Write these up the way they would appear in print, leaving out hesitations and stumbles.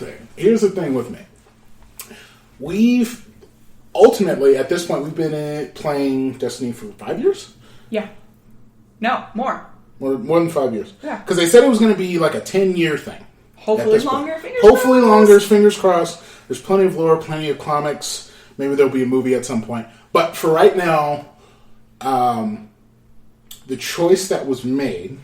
thing. Here's the thing with me. We've ultimately, at this point, we've been playing Destiny for 5 years? Yeah. No, more. More than 5 years. Yeah. Because they said it was going to be like a 10-year thing. Hopefully longer, fingers crossed. There's plenty of lore, plenty of comics. Maybe there'll be a movie at some point. But for right now, the choice that was made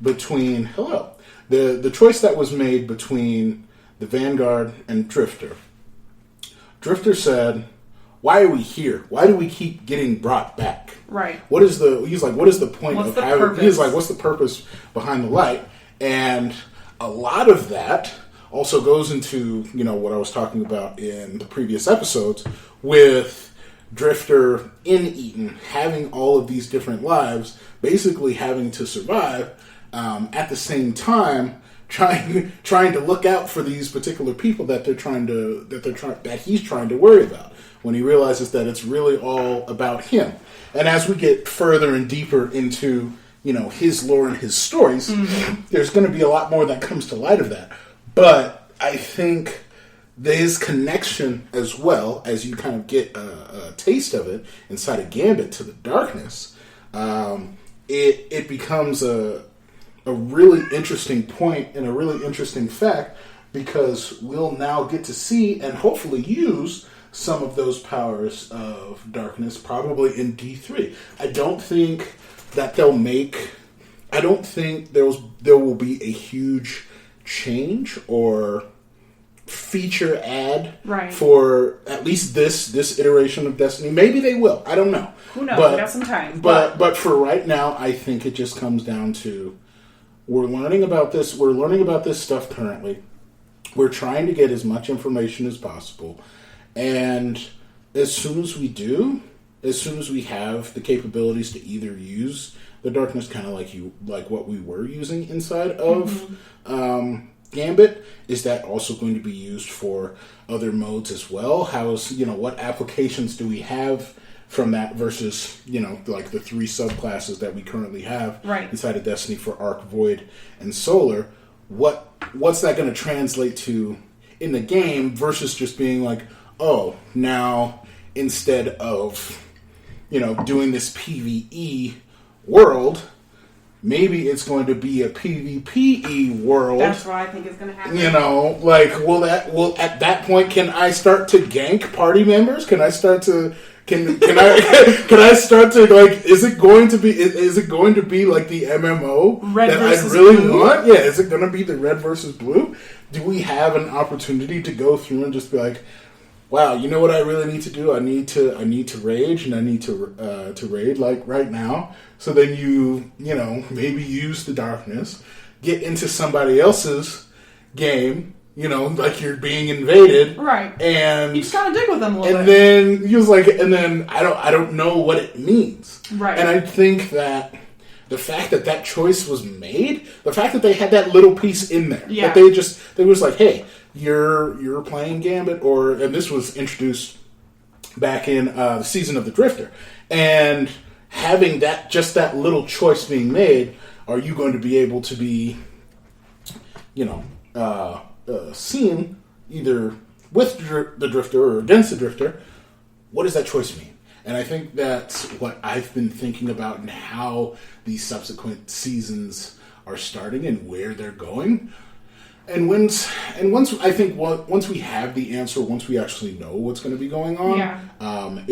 between... Hello. The choice that was made between the Vanguard and Drifter. Drifter said, why are we here? Why do we keep getting brought back? Right. What is the point what's of the having... purpose? He's like, what's the purpose behind the light? And a lot of that also goes into, what I was talking about in the previous episodes with Drifter in Eden, having all of these different lives, basically having to survive, at the same time trying to look out for these particular people that he's trying to worry about, when he realizes that it's really all about him. And as we get further and deeper into his lore and his stories, there's going to be a lot more that comes to light of that. But I think his connection, as well as you kind of get a taste of it inside of Gambit to the darkness, it becomes a really interesting point and a really interesting fact, because we'll now get to see and hopefully use some of those powers of darkness probably in D3. I don't think that there will be a huge change or feature add for at least this iteration of Destiny. Maybe they will. I don't know. Who knows? We got some time. But for right now, I think it just comes down to we're learning about this. We're learning about this stuff currently. We're trying to get as much information as possible. And as soon as we do, as soon as we have the capabilities to either use the darkness, kind of like what we were using inside of Gambit, is that also going to be used for other modes as well? What applications do we have from that versus, like the 3 subclasses that we currently have inside of Destiny for Arc, Void, and Solar? What's that going to translate to in the game versus just being like, oh, now instead of, doing this PvE world, maybe it's going to be a PvPe world. That's what I think is going to happen. At that point, can I start to gank party members? Can I start to... Can I start to is it going to be like the MMO red that I really blue? Want? Yeah, is it going to be the red versus blue? Do we have an opportunity to go through and just be like, wow, you know what I really need to do? I need to rage, and I need to raid like right now. So then you maybe use the darkness, get into somebody else's game. Like you're being invaded, right? And you just kind of dig with them a little bit. And then he was like, and then I don't know what it means, right? And I think that the fact that choice was made, the fact that they had that little piece in there, that they was like, hey, you're playing Gambit, and this was introduced back in the season of the Drifter, and having that little choice being made, are you going to be able to be, seen either with the Drifter or against the Drifter? What does that choice mean? And I think that's what I've been thinking about, and how these subsequent seasons are starting and where they're going. And once we have the answer, once we actually know what's going to be going on,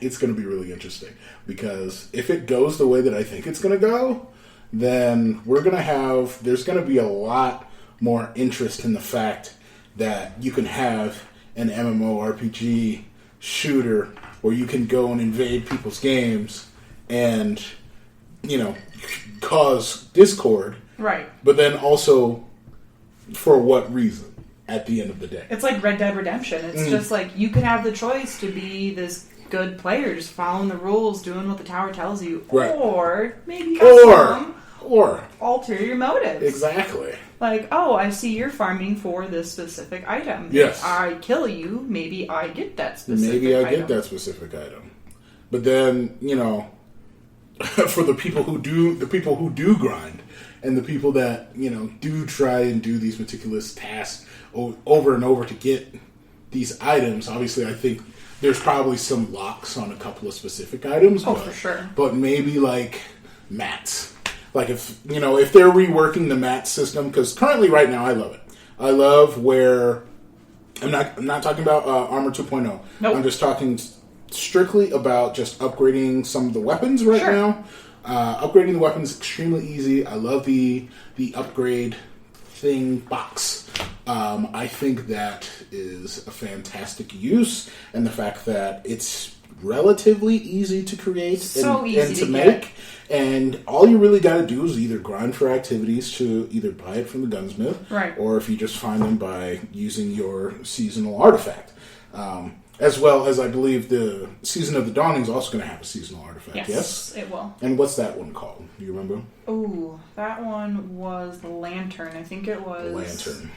it's going to be really interesting, because if it goes the way that I think it's going to go, then there's going to be a lot more interest in the fact that you can have an MMORPG shooter where you can go and invade people's games and, cause discord. Right. But then also, for what reason at the end of the day? It's like Red Dead Redemption. It's just like, you can have the choice to be this good player, just following the rules, doing what the tower tells you, or maybe or ulterior motives. Exactly. Like, oh, I see you're farming for this specific item. Yes. If I kill you, maybe I get that specific item. But then, for the people who do grind and the people that, you know, do try and do these meticulous tasks over and over to get these items, obviously I think there's probably some locks on a couple of specific items. For sure. But maybe like mats. Like if they're reworking the mat system, because currently right now I love it. I love where I'm not talking about Armor 2.0. Nope. I'm just talking strictly about just upgrading some of the weapons now. Upgrading the weapons is extremely easy. I love the upgrade thing box. I think that is a fantastic use, and the fact that it's relatively easy to create and to make. And all you really got to do is either grind for activities to either buy it from the gunsmith, right, or if you just find them by using your seasonal artifact. As well as I believe the Season of the Dawning is also going to have a seasonal artifact. Yes, it will. And what's that one called? Do you remember? Oh, that one was the Lantern. I think it was Lantern.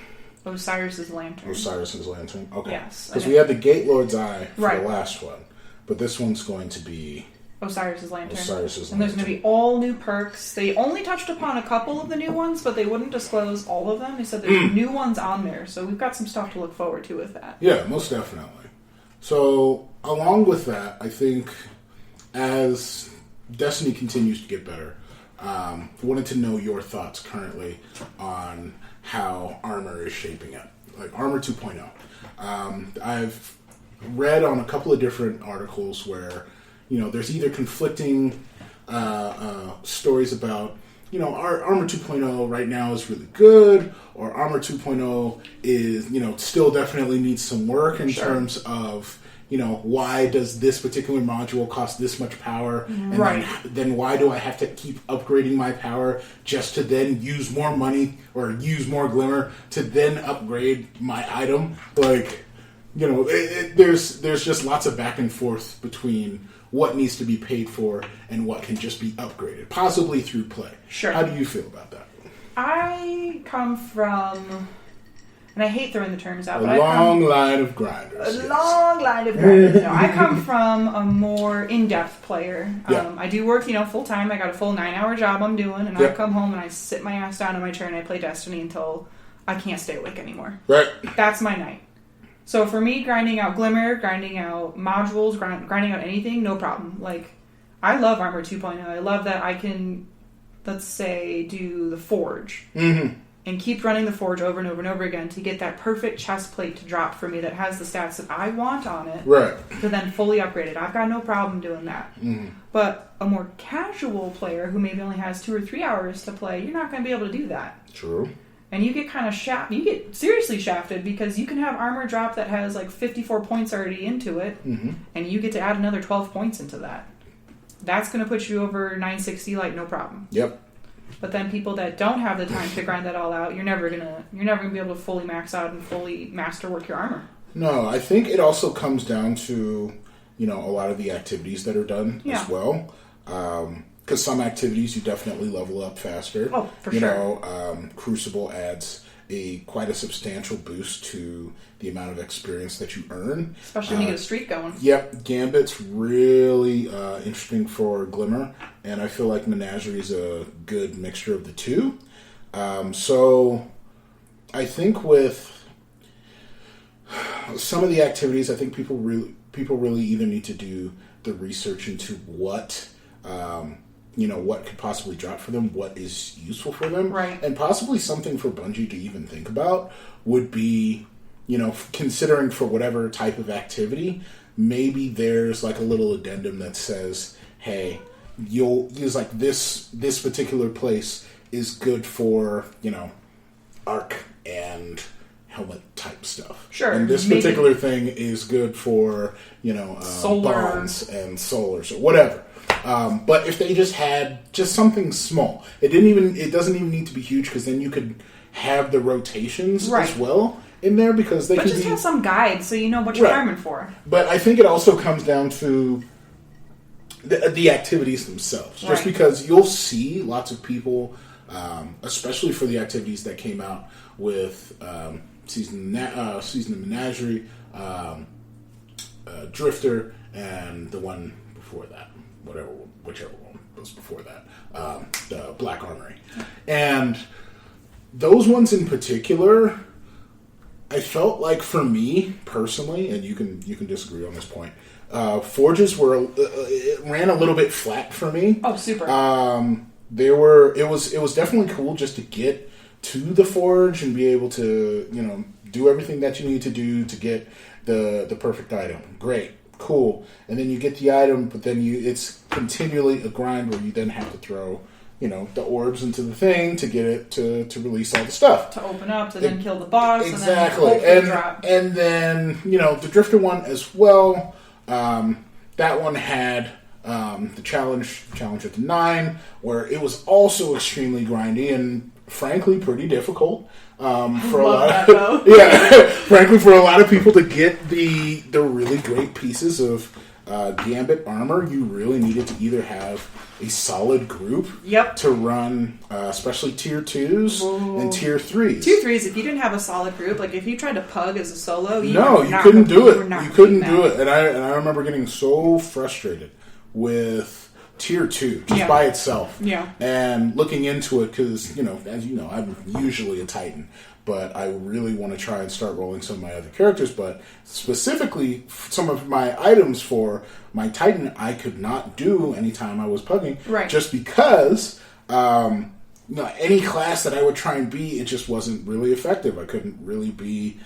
Osiris's Lantern. Osiris's Lantern. Okay. Yes, because we had the Gate Lord's Eye for right, the last one, but this one's going to be Osiris's Lantern. And there's going to be all new perks. They only touched upon a couple of the new ones, but they wouldn't disclose all of them. They said there's new ones on there, so we've got some stuff to look forward to with that. Yeah, most definitely. So, along with that, I think as Destiny continues to get better, wanted to know your thoughts currently on how Armor is shaping up. Like Armor 2.0. I've read on a couple of different articles where, you know, there's either conflicting stories about, you know, our Armor 2.0 right now is really good, or Armor 2.0 is, you know, still definitely needs some work in terms of, you know, why does this particular module cost this much power, and then why do I have to keep upgrading my power just to then use more money or use more glimmer to then upgrade my item? Like, you know, there's just lots of back and forth between what needs to be paid for and what can just be upgraded, possibly through play. Sure. How do you feel about that? I come from, and I hate throwing the terms out, a long line of grinders. No, I come from a more in-depth player. Yeah. I do work, you know, full-time. I got a full 9-hour job I'm doing, and I come home and I sit my ass down in my chair and I play Destiny until I can't stay awake anymore. Right. That's my night. So for me, grinding out Glimmer, grinding out modules, grinding out anything, no problem. Like, I love Armor 2.0. I love that I can, let's say, do the Forge. Mm-hmm. And keep running the Forge over and over and over again to get that perfect chest plate to drop for me that has the stats that I want on it. Right. To then fully upgrade it. I've got no problem doing that. Mm-hmm. But a more casual player who maybe only has 2 or 3 hours to play, you're not going to be able to do that. True. And you get kind of you get seriously shafted because you can have armor drop that has like 54 points already into it, and you get to add another 12 points into that. That's going to put you over 960 like no problem. Yep. But then people that don't have the time to grind that all out, you're never gonna be able to fully max out and fully masterwork your armor. No, I think it also comes down to, you know, a lot of the activities that are done as well. Because some activities you definitely level up faster. Oh, for sure. You know, Crucible adds quite a substantial boost to the amount of experience that you earn. Especially when you get a streak going. Yep, Gambit's really interesting for Glimmer, and I feel like Menagerie is a good mixture of the two. So I think with some of the activities, I think people really either need to do the research into what what could possibly drop for them, what is useful for them, right? And possibly something for Bungie to even think about would be, you know, considering for whatever type of activity, maybe there's like a little addendum that says, hey, use like this particular place is good for, you know, arc and helmet type stuff. Sure. And this particular thing is good for, you know, bonds and solars or whatever. But if they just had just something small, it doesn't even need to be huge, because then you could have the rotations as well in there, because they could just have some guide so you know what you're farming for. But I think it also comes down to the activities themselves, just because you'll see lots of people, especially for the activities that came out with Season of Menagerie, Drifter, and the one before that. Whichever one. was before that. The Black Armory. And those ones in particular, I felt like for me personally, and you can disagree on this point, forges it ran a little bit flat for me. Oh, super. It was definitely cool just to get to the forge and be able to, do everything that you need to do to get the perfect item. Great, cool. And then you get the item, but then it's continually a grind where you then have to throw, the orbs into the thing to get it to release all the stuff. To open up, to then kill the boss, exactly. and then drop. And then, the Drifter one as well. That one had the challenge at the 9, where it was also extremely grindy and frankly pretty difficult for a lot of frankly for a lot of people to get the really great pieces of Gambit armor. You really needed to either have a solid group to run, especially tier 2s and tier 3s. Tier 3s, if you didn't have a solid group, like if you tried to pug as a solo, you couldn't do it. You couldn't do it. And I remember getting so frustrated with tier 2 just by itself. Yeah. And looking into it because, as you know, I'm usually a Titan, but I really want to try and start rolling some of my other characters. But specifically, some of my items for my Titan, I could not do anytime I was pugging. Right. Just because, any class that I would try and be, it just wasn't really effective. I couldn't really be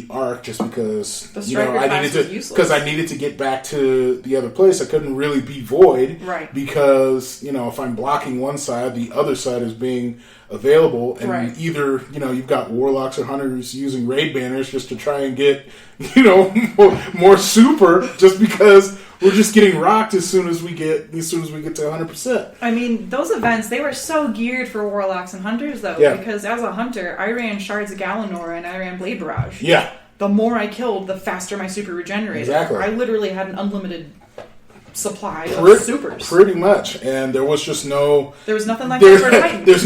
Arc just because I needed to get back to the other place. I couldn't really be Void, right? Because if I'm blocking one side, the other side is being available, and either you've got Warlocks or Hunters using raid banners just to try and get more super, just because we're just getting rocked as soon as we get to 100%. I mean, those events, they were so geared for Warlocks and Hunters, though, because as a Hunter, I ran Shards of Galanor and I ran Blade Barrage. Yeah. The more I killed, the faster my super regenerated. Exactly. I literally had an unlimited supply of supers. Pretty much. And there was just no... There was nothing like that for a Titan. There's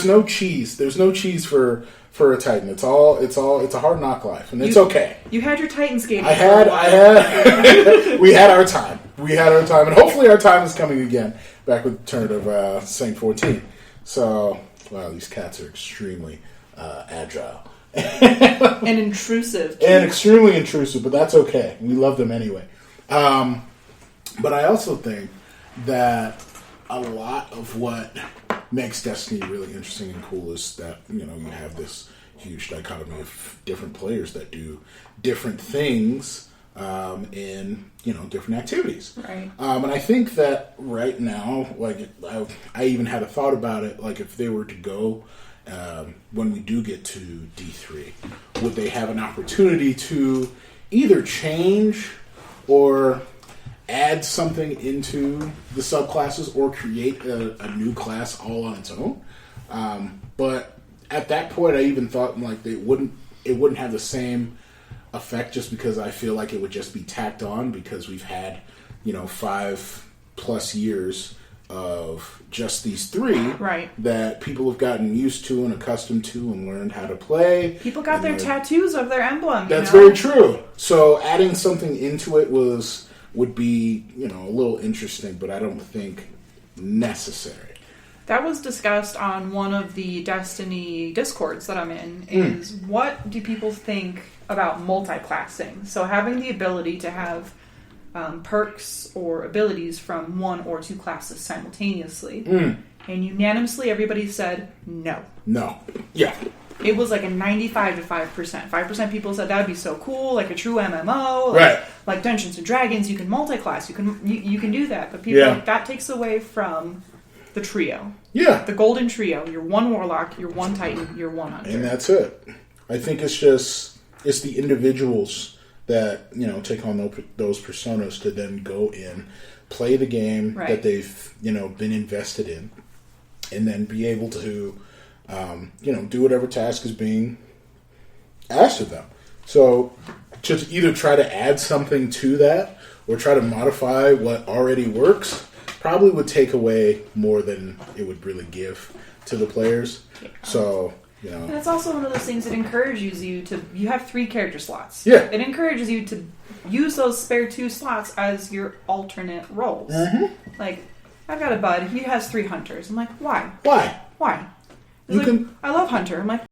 no cheese. There's no cheese for a Titan. It's a hard knock life, and it's okay. You had your Titan skating. I had we had our time. And hopefully our time is coming again, back with the turn of Saint 14. So, wow, these cats are extremely agile. And intrusive. And extremely intrusive, but that's okay. We love them anyway. But I also think that a lot of what makes Destiny really interesting and cool is that, you have this huge dichotomy of different players that do different things in, different activities. Right. And I think that right now, like, I even had a thought about it, like if they were to go, when we do get to D3, would they have an opportunity to either change or add something into the subclasses or create a new class all on its own? But at that point, I even thought like it wouldn't have the same effect, just because I feel like it would just be tacked on, because we've had 5+ years of just these 3 that people have gotten used to and accustomed to and learned how to play. People got their tattoos of their emblem. That's very true. So adding something into it would be, a little interesting, but I don't think necessary. That was discussed on one of the Destiny Discords that I'm in, is what do people think about multi-classing? So having the ability to have perks or abilities from 1 or 2 classes simultaneously. And unanimously everybody said no. No. Yeah. It was like a 95 to 5%. 5% people said that'd be so cool, like a true MMO. Like Dungeons and Dragons, you can multi-class, you can do that. But people like that takes away from the trio. Yeah. The golden trio. You're 1 Warlock, you're 1 Titan, you're 1 Hunter. And that's it. I think it's the individuals that, take on those personas to then go in, play the game that they've, been invested in, and then be able to do whatever task is being asked of them. So just either try to add something to that or try to modify what already works probably would take away more than it would really give to the players. Yeah. So You know? And it's also one of those things that encourages you to. You have 3 character slots. Yeah. It encourages you to use those spare 2 slots as your alternate roles. Like, I've got a bud. He has 3 hunters. I'm like, why? Why? Why? He's like, I love hunter. I'm like,